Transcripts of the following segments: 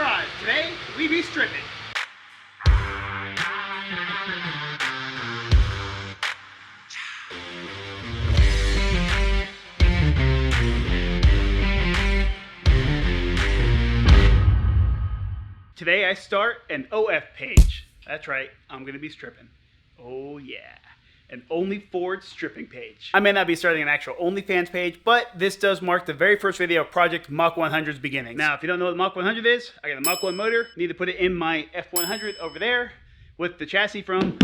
garage. Today, we be stripping. Today I start an OF page. That's right, I'm gonna be stripping. Oh yeah, an Only Ford stripping page. I may not be starting an actual OnlyFans page, but this does mark the very first video of Project Mach 100's beginning. Now, if you don't know what Mach 100 is, I got a Mach 1 motor. Need to put it in my F100 over there with the chassis from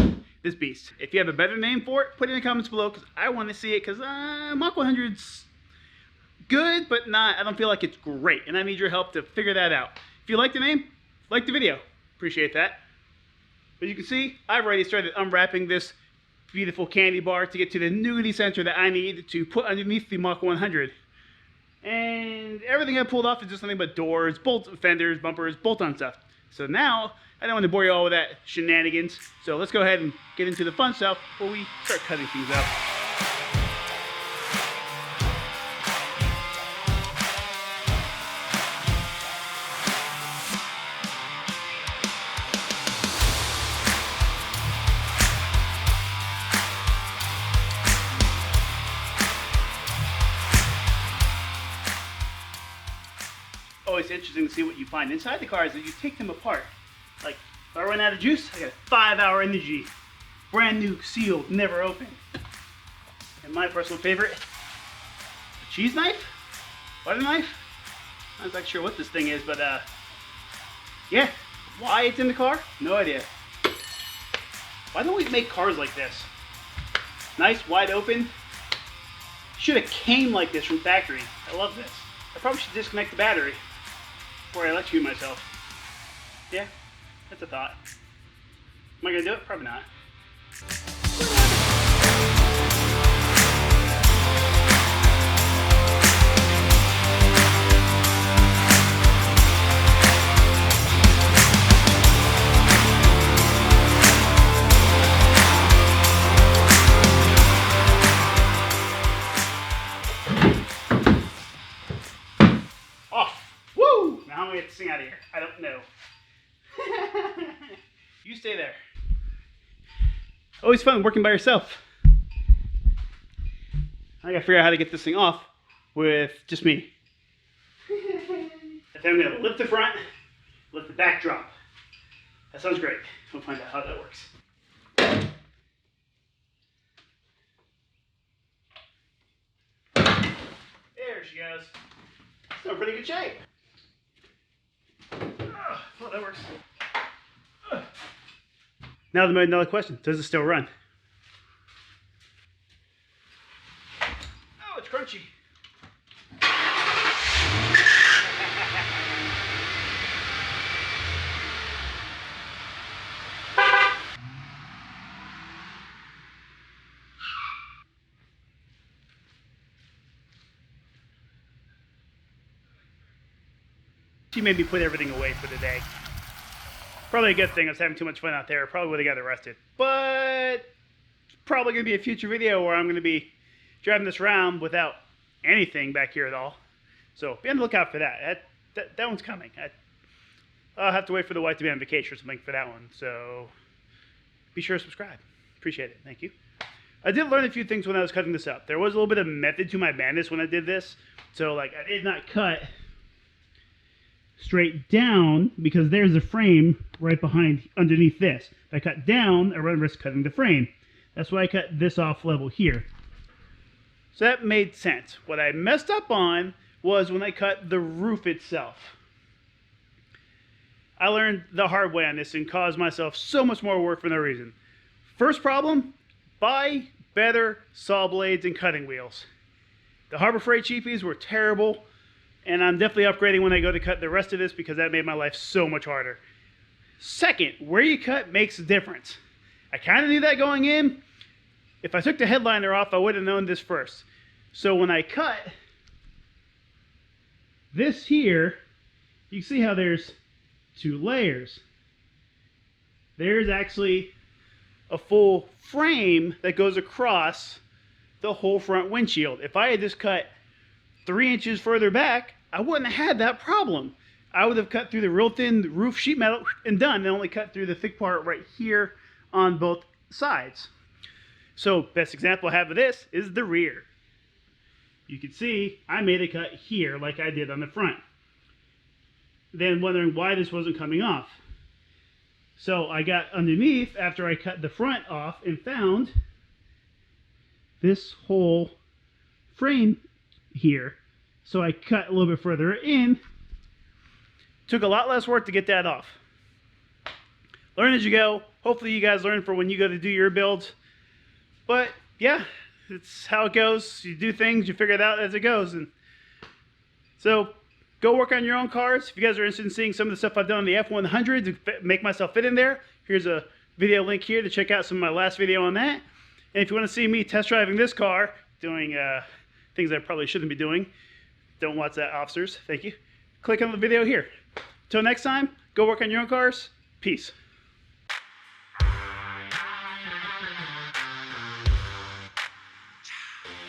this beast. If you have a better name for it, put it in the comments below, because I want to see it, because Mach 100's good, but not, I don't feel like it's great, and I need your help to figure that out. If you like the name, like the video. Appreciate that. As you can see, I've already started unwrapping this beautiful candy bar to get to the nudity sensor that I need to put underneath the Mach 100. And everything I pulled off is just nothing but doors, bolts, fenders, bumpers, bolt-on stuff. So now, I don't want to bore you all with that shenanigans. So let's go ahead and get into the fun stuff before we start cutting things up. Always interesting to see what you find inside the cars as you take them apart. Like, if I run out of juice, I got a 5-hour energy, brand new, sealed, never opened. And my personal favorite, a cheese knife, butter knife. I'm not exactly sure what this thing is, but yeah, why it's in the car? No idea. Why don't we make cars like this? Nice, wide open. Should have came like this from factory. I love this. I probably should disconnect the battery before I electrocute myself. Yeah, that's a thought. Am I gonna do it? Probably not. How am I going to get this thing out of here? I don't know. You stay there. Always fun working by yourself. I gotta figure out how to get this thing off with just me. I think I'm gonna lift the front, let the back drop. That sounds great. We'll find out how that works. There she goes. Still in pretty good shape. Oh, that works. Now the $1,000,000 question, does it still run? Oh, it's crunchy. She made me put everything away for the day. Probably a good thing. I was having too much fun out there. Probably would have got arrested. But it's probably going to be a future video where I'm going to be driving this around without anything back here at all. So be on the lookout for that. That one's coming. I'll have to wait for the wife to be on vacation or something for that one. So be sure to subscribe. Appreciate it. Thank you. I did learn a few things when I was cutting this up. There was a little bit of method to my madness when I did this. So like I did not cut straight down because there's a frame right behind underneath this. If I cut down, I run risk cutting the frame. That's why I cut this off level here. So that made sense. What I messed up on was when I cut the roof itself. I learned the hard way on this and caused myself so much more work for no reason. First problem, buy better saw blades and cutting wheels. The Harbor Freight cheapies were terrible. And I'm definitely upgrading when I go to cut the rest of this because that made my life so much harder. Second, where you cut makes a difference. I kind of knew that going in. If I took the headliner off, I would have known this first. So when I cut this here, you can see how there's 2 layers. There's actually a full frame that goes across the whole front windshield. If I had just cut 3 inches further back, I wouldn't have had that problem. I would have cut through the real thin roof sheet metal and done, and only cut through the thick part right here on both sides. So best example I have of this is the rear. You can see I made a cut here like I did on the front. Then wondering why this wasn't coming off. So I got underneath after I cut the front off and found this whole frame here. So I cut a little bit further in. Took a lot less work to get that off. Learn as you go. Hopefully you guys learn for when you go to do your builds. But yeah, it's how it goes. You do things, you figure it out as it goes. And so go work on your own cars. If you guys are interested in seeing some of the stuff I've done on the F100 to make myself fit in there, here's a video link here to check out some of my last video on that. And if you want to see me test driving this car, doing things I probably shouldn't be doing, don't watch that, officers. Thank you. Click on the video here. Till next time, go work on your own cars. Peace.